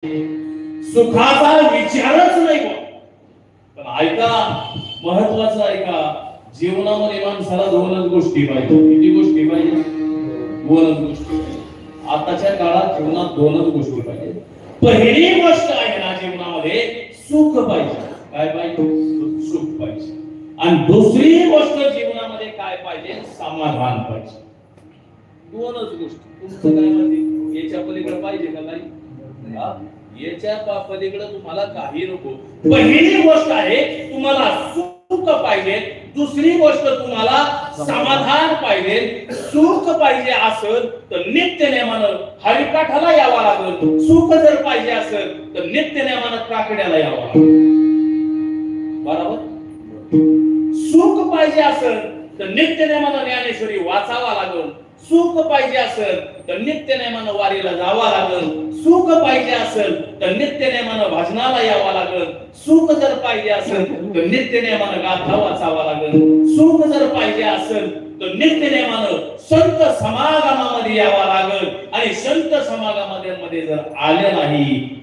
सुखाचा विचारच नाही पण ऐका, महत्वाचं ऐका, जीवनामध्ये माणसाला दोनच गोष्टी पाहिजे. किती गोष्टी पाहिजे? दोनच गोष्टी. आताच्या काळात जीवनात दोनच गोष्टी पाहिजे. पहिली गोष्ट आहे ना जीवनामध्ये, सुख पाहिजे. काय पाहिजे? सुख पाहिजे. आणि दुसरी गोष्ट जीवनामध्ये काय पाहिजे? समाधान पाहिजे. दोनच गोष्टी. तुमचं काय म्हणते? याच्या पलीकडे पाहिजे का काही? याच्या पलीकडे तुम्हाला काही नको. पहिली गोष्ट आहे तुम्हाला सुख पाहिजे, दुसरी गोष्ट तुम्हाला समाधान पाहिजे. सुख पाहिजे असेल तर नित्य नेमानं हरिकाठाला यावं लागेल. सुख जर पाहिजे असेल तर नित्य नेमानं काकड्याला यावं लागेल. बरोबर? सुख पाहिजे असेल तर नित्य नेमानं ज्ञानेश्वरी वाचावा लागेल. सुख पाहिजे असेल तर नित्य नेमानं वारीला जावा लागेल. सुख पाहिजे असेल तर नित्य नेमानं भजनाला यावा लागेल. सुख जर पाहिजे असेल तर नित्य नेमानं गाथा वाचावा लागेल. सुख जर पाहिजे असेल तर नित्य नेमानं संत समागमामध्ये यावा लागेल. आणि संत समागमामध्ये जर आले नाही